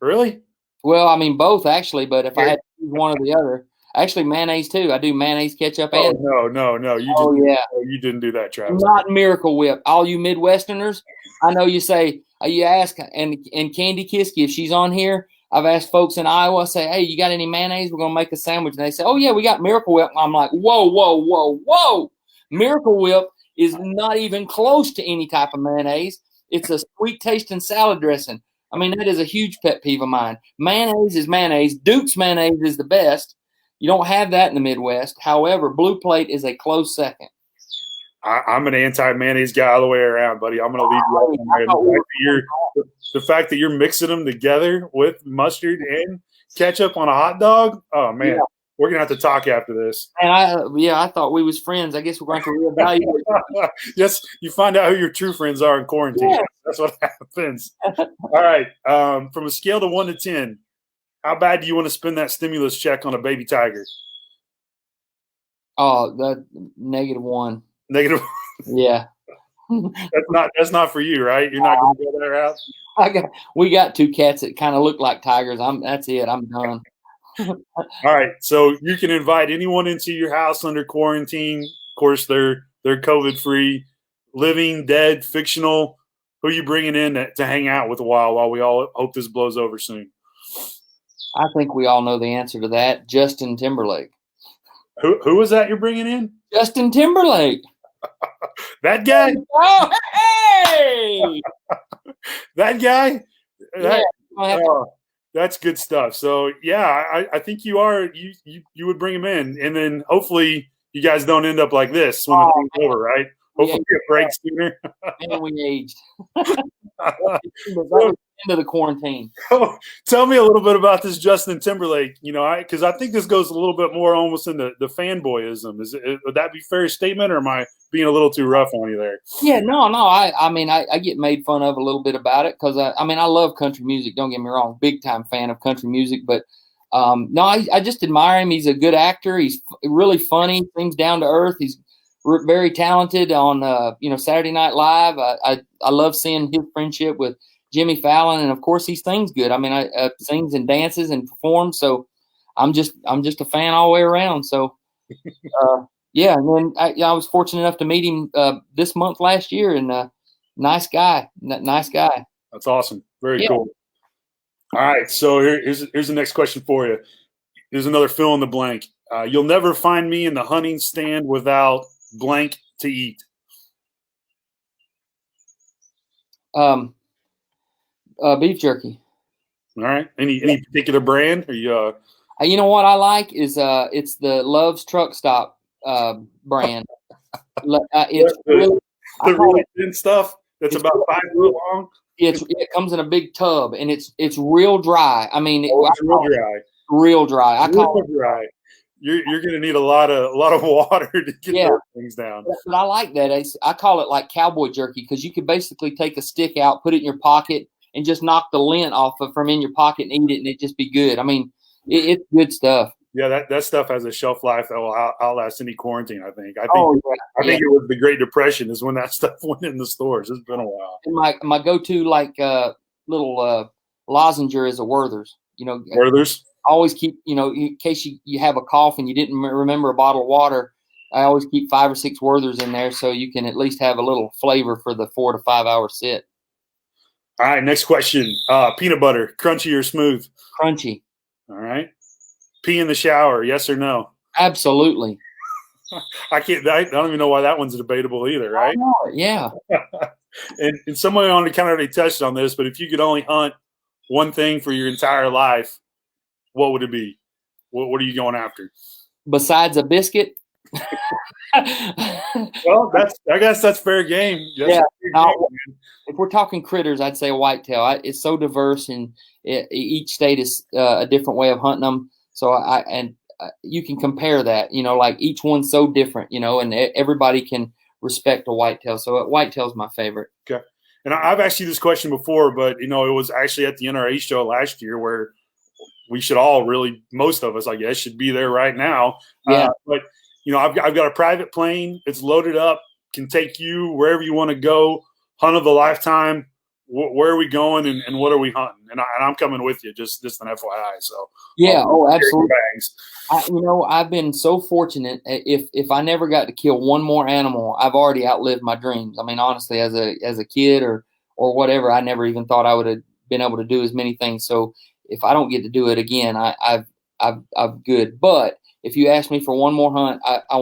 Really? Well, I mean, both actually, but if I had to choose one or the other, actually mayonnaise too. I do mayonnaise, ketchup, and no. You didn't do that, Travis. Not Miracle Whip. All you Midwesterners, I know you say, you ask, and Candy Kiski, if she's on here, I've asked folks in Iowa, say, hey, you got any mayonnaise? We're going to make a sandwich. And they say, oh, yeah, we got Miracle Whip. I'm like, whoa. Miracle Whip is not even close to any type of mayonnaise. It's a sweet tasting salad dressing. I mean, that is a huge pet peeve of mine. Mayonnaise is mayonnaise. Duke's mayonnaise is the best. You don't have that in the Midwest. However, Blue Plate is a close second. I'm an anti-mayonnaise guy all the way around, buddy. I'm going to leave you right. The fact that you're mixing them together with mustard and ketchup on a hot dog, oh, man. Yeah. We're going to have to talk after this. And I thought we was friends. I guess we're going to reevaluate. Yes, you find out who your true friends are in quarantine. Yeah. That's what happens. All right. From a scale of 1 to 10, how bad do you want to spend that stimulus check on a baby tiger? Oh, the -1. Negative. Yeah. That's not for you, right? You're not going to go that route. We got 2 cats that kind of look like tigers. That's it. I'm done. All right. So you can invite anyone into your house under quarantine. Of course, they're COVID free, living, dead, fictional. Who are you bringing in to hang out with a while we all hope this blows over soon? I think we all know the answer to that. Justin Timberlake. Who was that you're bringing in? Justin Timberlake. That guy? Oh, hey! That guy? That's good stuff. So, yeah, I think you would bring him in. And then hopefully you guys don't end up like this when the thing's over, right? Hopefully it breaks sooner. And we aged. Into the quarantine. Tell me a little bit about this Justin Timberlake. Because I think this goes a little bit more almost into the fanboyism. Would that be a fair statement, or am I being a little too rough on you there? Yeah, no. I mean, I get made fun of a little bit about it because I love country music. Don't get me wrong, big time fan of country music. But no, I just admire him. He's a good actor. He's really funny. Seems down to earth. He's very talented on Saturday Night Live. I love seeing his friendship with Jimmy Fallon, and of course he sings good. I mean, sings and dances and performs. So I'm just a fan all the way around. So yeah. And then I was fortunate enough to meet him this month last year, and nice guy. That's awesome. Very cool. All right. So here's the next question for you. Here's another fill in the blank. You'll never find me in the hunting stand without blank to eat. Beef jerky. All right. Any particular brand? Or you you know what I like is it's the Love's Truck Stop brand. It's the really thin stuff that's about 5 foot long. It comes in a big tub, and it's real dry. I mean, it's real dry. Real dry. I call it dry. You're going to need a lot of water to get those things down. But I like that. I call it like cowboy jerky because you could basically take a stick out, put it in your pocket, and just knock the lint off from in your pocket and eat it, and it just be good. I mean, it's good stuff. Yeah, that stuff has a shelf life that will outlast any quarantine, I think. I think it was the Great Depression is when that stuff went in the stores. It's been a while. And my go-to little lozenger is a Werther's. Werther's? Always keep, in case you have a cough and you didn't remember a bottle of water, I always keep 5 or 6 Werther's in there so you can at least have a little flavor for the 4 to 5 hour sit. All right, next question. Peanut butter, crunchy or smooth? Crunchy. All right. Pee in the shower, yes or no? Absolutely. I don't even know why that one's debatable either, right? Yeah. And someone on kind of already touched on this, but if you could only hunt one thing for your entire life, what would it be? What are you going after? Besides a biscuit. Well, I guess that's fair game. That's Yeah. fair Now, game, if we're talking critters, I'd say a whitetail. It's so diverse, and each state is a different way of hunting them. So you can compare that. Like each one's so different. And everybody can respect a whitetail. So whitetail's my favorite. Okay. And I've asked you this question before, but it was actually at the NRA show last year where we should all really, most of us, I guess, should be there right now. Yeah. But I've got a private plane. It's loaded up, can take you wherever you want to go. Hunt of a lifetime. Where are we going, and what are we hunting? And I'm coming with you. Just an FYI. So yeah. Oh, absolutely. I've been so fortunate. If I never got to kill one more animal, I've already outlived my dreams. I mean, honestly, as a kid or whatever, I never even thought I would have been able to do as many things. So if I don't get to do it again, I'm good. But if you ask me for one more hunt, I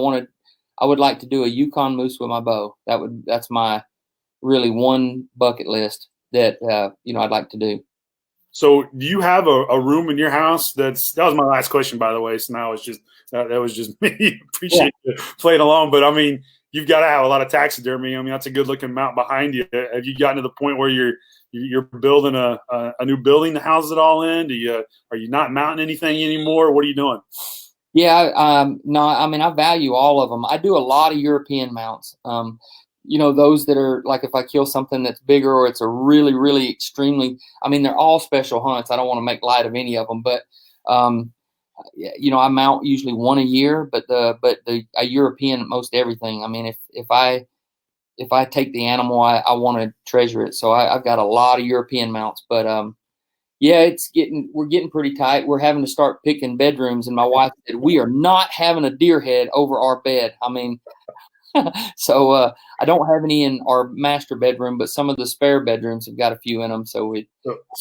would like to do a Yukon moose with my bow. That's my really one bucket list that I'd like to do. So do you have a room in your house that was my last question, by the way. So now it's just that was just me. Appreciate you playing along, but I mean, you've got to have a lot of taxidermy. I mean, that's a good looking mount behind you. Have you gotten to the point where you're building a new building to house it all in? Are you not mounting anything anymore? What are you doing? Yeah, no, I mean, I value all of them. I do a lot of European mounts. Those that are like if I kill something that's bigger or it's a really, really extremely, I mean, they're all special hunts. I don't want to make light of any of them, but, I mount usually one a year, but a European, most everything. I mean, if I take the animal, I want to treasure it. So I've got a lot of European mounts, but, yeah, we're getting pretty tight. We're having to start picking bedrooms. And my wife said, we are not having a deer head over our bed. I mean, so I don't have any in our master bedroom, but some of the spare bedrooms have got a few in them. So if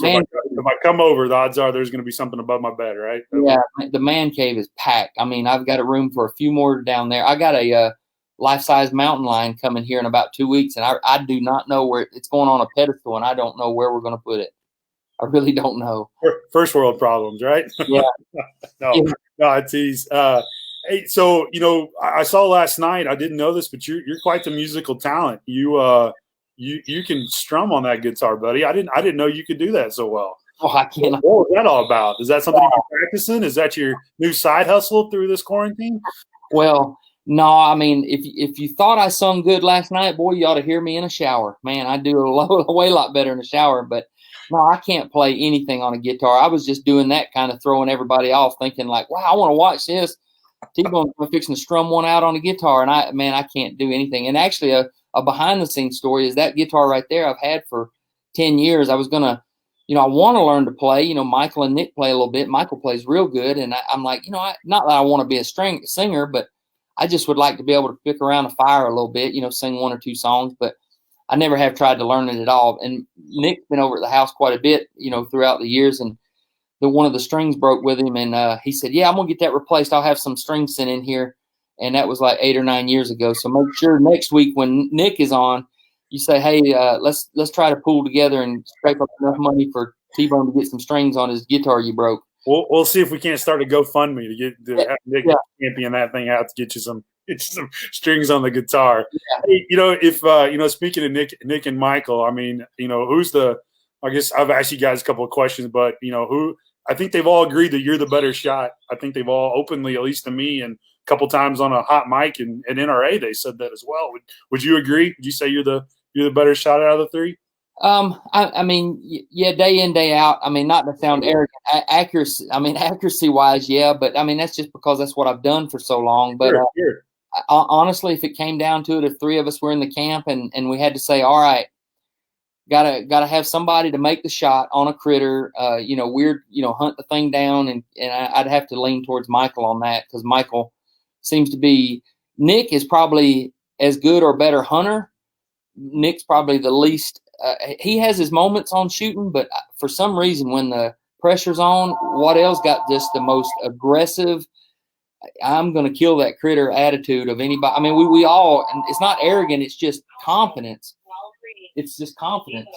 I come over, the odds are there's going to be something above my bed, right? Yeah, the man cave is packed. I mean, I've got a room for a few more down there. I got a life-size mountain lion coming here in about 2 weeks, and I do not know where it's going on a pedestal, and I don't know where we're going to put it. I really don't know. First world problems, right? Yeah. No, I tease. Hey, so I saw last night. I didn't know this, but you're quite the musical talent. You can strum on that guitar, buddy. I didn't know you could do that so well. Oh, I can't. What was that all about? Is that something you've been practicing? Is that your new side hustle through this quarantine? Well, no. I mean, if you thought I sung good last night, boy, you ought to hear me in a shower. Man, I do a way lot better in the shower, but. No, I can't play anything on a guitar. I was just doing that kind of throwing everybody off, thinking like, wow, I want to watch this. T-Bone's fixing to strum one out on a guitar, and I can't do anything. And actually, a behind-the-scenes story is that guitar right there I've had for 10 years. I was going to, I want to learn to play. Michael and Nick play a little bit. Michael plays real good, and I'm like, not that I want to be a singer, but I just would like to be able to pick around a fire a little bit, sing one or two songs, but I never have tried to learn it at all. And Nick's been over at the house quite a bit, throughout the years. And one of the strings broke with him. And he said, yeah, I'm going to get that replaced. I'll have some strings sent in here. And that was like 8 or 9 years ago. So make sure next week when Nick is on, you say, hey, let's try to pull together and scrape up enough money for T-Bone to get some strings on his guitar you broke. We'll see if we can't start a GoFundMe to have Nick champion that thing out to get you some strings on the guitar. Yeah. Hey, if speaking of Nick and Michael, I mean, who's I guess I've asked you guys a couple of questions, but who I think they've all agreed that you're the better shot. I think they've all openly, at least to me, and a couple times on a hot mic and NRA, they said that as well. Would you agree? Would you say you're the better shot out of the three? I mean, yeah, day in, day out. I mean, not to sound arrogant, accuracy wise, yeah, but I mean, that's just because that's what I've done for so long. But sure. Honestly, if it came down to it, if three of us were in the camp and we had to say, all right, gotta have somebody to make the shot on a critter, hunt the thing down, and I'd have to lean towards Michael on that, because Michael seems to be. Nick is probably as good or better hunter. Nick's probably the least. He has his moments on shooting, but for some reason, when the pressure's on, Waddell's got just the most aggressive, I'm going to kill that critter attitude of anybody. I mean, we all, and it's not arrogant. It's just confidence. It's just confidence.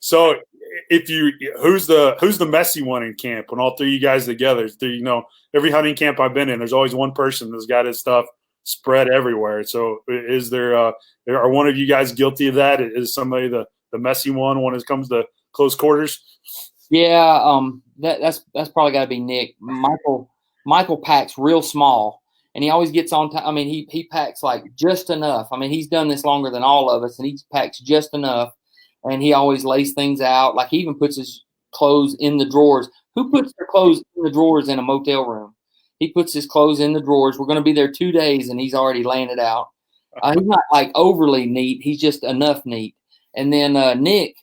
So who's the messy one in camp when all three of you guys together? Every hunting camp I've been in, there's always one person that's got his stuff spread everywhere. So is there are one of you guys guilty of that? Is somebody the messy one when it comes to close quarters? Yeah, that's probably got to be Nick. Michael packs real small, and he always gets on time. I mean, he packs like just enough. I mean, he's done this longer than all of us, and he packs just enough. And he always lays things out. Like he even puts his clothes in the drawers. Who puts their clothes in the drawers in a motel room? He puts his clothes in the drawers. We're going to be there 2 days, and he's already laying it out. He's not like overly neat. He's just enough neat. And then Nick,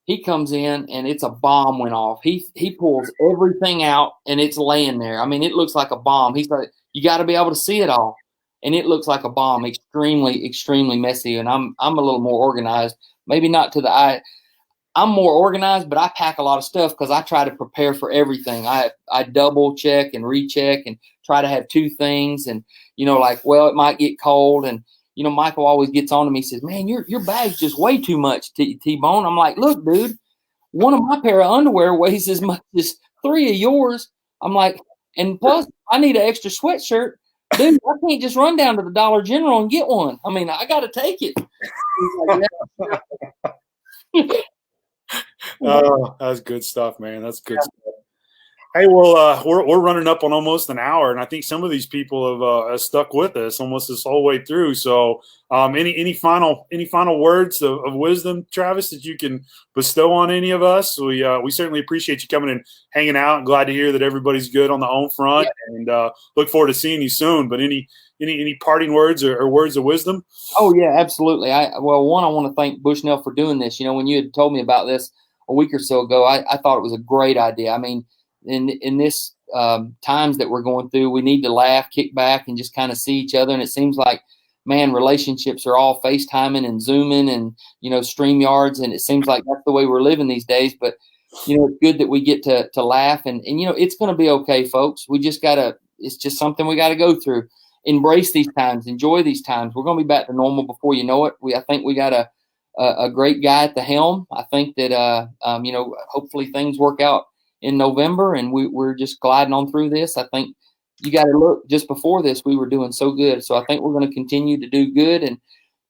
he comes in, and it's a bomb went off. He pulls everything out, and it's laying there. I mean, it looks like a bomb. He's like, you got to be able to see it all. And it looks like a bomb, extremely, extremely messy. And I'm a little more organized. Maybe not to the eye. I'm more organized, but I pack a lot of stuff because I try to prepare for everything. I double check and recheck and try to have 2 things. And, it might get cold. And, Michael always gets on to me, says, man, your bag's just way too much, T-Bone. I'm like, look, dude, one of my pair of underwear weighs as much as 3 of yours. I'm like, and plus I need an extra sweatshirt. Dude, I can't just run down to the Dollar General and get one. I mean, I got to take it. Oh, that's good stuff, man. That's good stuff. Hey, well, we're running up on almost an hour, and I think some of these people have stuck with us almost this whole way through. So, any final words of wisdom, Travis, that you can bestow on any of us? We certainly appreciate you coming and hanging out. And glad to hear that everybody's good on the home front, and look forward to seeing you soon. But any parting words or words of wisdom? Oh yeah, absolutely. I want to thank Bushnell for doing this. When you had told me about this a week or so ago, I thought it was a great idea. I mean, in this times that we're going through, we need to laugh, kick back, and just kind of see each other. And it seems like, man, relationships are all FaceTiming and Zooming and StreamYards, and it seems like that's the way we're living these days. But it's good that we get to laugh, and it's going to be okay, folks. We just gotta. It's just something we got to go through. Embrace these times, enjoy these times. We're going to be back to normal before you know it. I think we got a great guy at the helm. I think that hopefully things work out in November, and we're just gliding on through this. I think you got to look, just before this, we were doing so good. So I think we're going to continue to do good and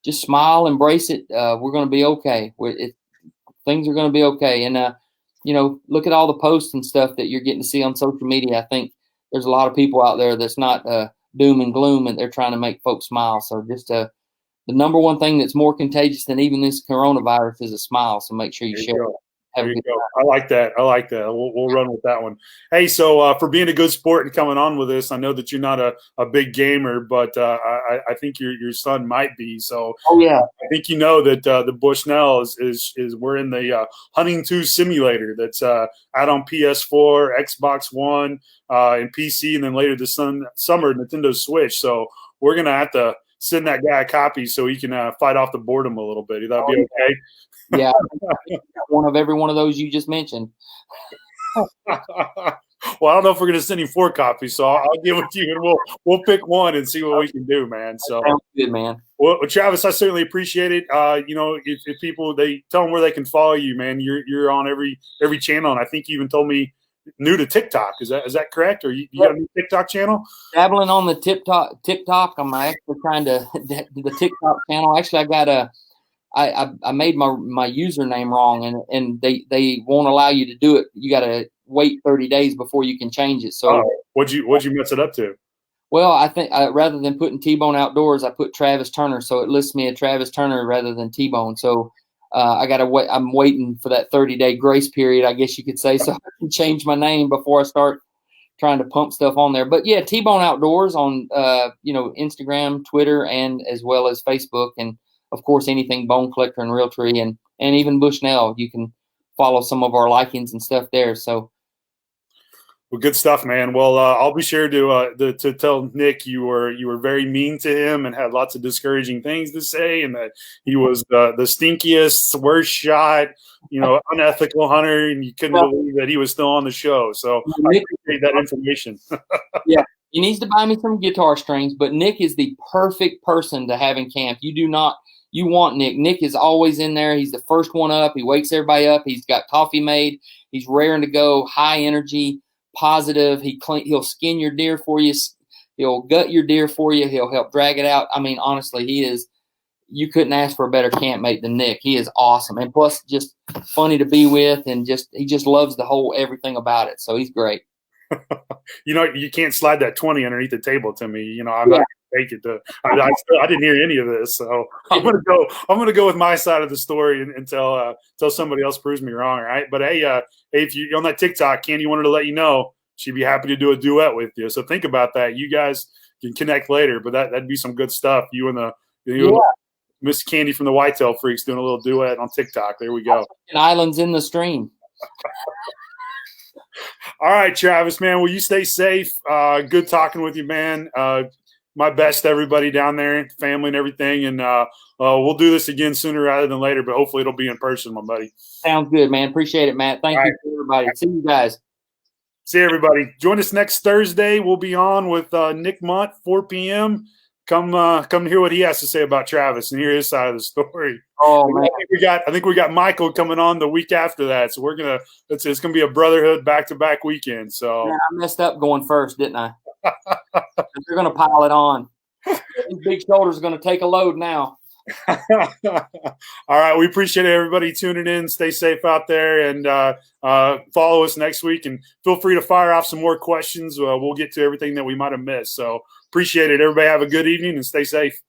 just smile, embrace it. We're going to be okay. Things are going to be okay. And, look at all the posts and stuff that you're getting to see on social media. I think there's a lot of people out there that's not doom and gloom, and they're trying to make folks smile. So just the number one thing that's more contagious than even this coronavirus is a smile. So make sure you share it. There you go. I like that. We'll run with that one. Hey, so for being a good sport and coming on with this, I know that you're not a big gamer, but I think your son might be. So oh yeah, I think that the Bushnell is we're in the Hunting 2 simulator that's out on PS4, Xbox One, and PC, and then later this summer Nintendo Switch. So we're gonna have to send that guy a copy so he can fight off the boredom a little bit. That'll be okay. Yeah, one of every one of those you just mentioned. Well, I don't know if we're going to send him 4 copies, so I'll give it to you, and we'll pick one and see what we can do, man. So sounds good, man. Well, Travis, I certainly appreciate it. If people, they tell them where they can follow you, man. You're on every channel, and I think you even told me new to TikTok. Is that correct? Or you got a new TikTok channel? Dabbling on the TikTok. I'm actually trying to the TikTok channel. Actually, I got I made my username wrong, and they won't allow you to do it. You got to wait 30 days before you can change it. So what'd you mess it up to? Well, I think rather than putting TBone Outdoors, I put Travis Turner, so it lists me as Travis Turner rather than TBone. So I got to wait. I'm waiting for that 30-day grace period, I guess you could say, so I can change my name before I start trying to pump stuff on there. But yeah, TBone Outdoors on Instagram, Twitter, and as well as Facebook, and of course anything Bone Collector and Realtree, and even Bushnell. You can follow some of our likings and stuff there. So Well, good stuff, man. Well, I'll be sure to tell Nick you were very mean to him and had lots of discouraging things to say, and that he was the stinkiest, worst shot, unethical hunter, and you couldn't believe that he was still on the show. So I appreciate that information. Yeah, he needs to buy me some guitar strings, but Nick is the perfect person to have in camp. You want Nick. Nick is always in there. He's the first one up. He wakes everybody up. He's got coffee made. He's raring to go, high energy, positive. He'll skin your deer for you. He'll gut your deer for you. He'll help drag it out. I mean, honestly, you couldn't ask for a better campmate than Nick. He is awesome. And plus just funny to be with, and he just loves the whole everything about it. So he's great. You can't slide that 20 underneath the table to me. I'm not gonna take it. I didn't hear any of this, so I'm gonna go with my side of the story until somebody else proves me wrong. All right, but hey, if you're on that TikTok, Candy wanted to let you know she'd be happy to do a duet with you. So think about that. You guys can connect later, but that'd be some good stuff. You and Miss Candy from the Whitetail Freaks doing a little duet on TikTok. There we go. Islands in the stream. All right, Travis, man. Well, you stay safe. Good talking with you, man. My best to everybody down there, family and everything. And we'll do this again sooner rather than later, but hopefully it'll be in person, my buddy. Sounds good, man. Appreciate it, Matt. Thank you, everybody. See you guys. See everybody. Join us next Thursday. We'll be on with Nick Munt, 4 p.m. Come to hear what he has to say about Travis and hear his side of the story. Oh man, I think we got Michael coming on the week after that. So it's gonna be a brotherhood back-to-back weekend. So yeah, I messed up going first, didn't I? They're gonna pile it on. These big shoulders are gonna take a load now. All right, we appreciate everybody tuning in. Stay safe out there, and follow us next week. And feel free to fire off some more questions. We'll get to everything that we might have missed. So appreciate it. Everybody have a good evening and stay safe.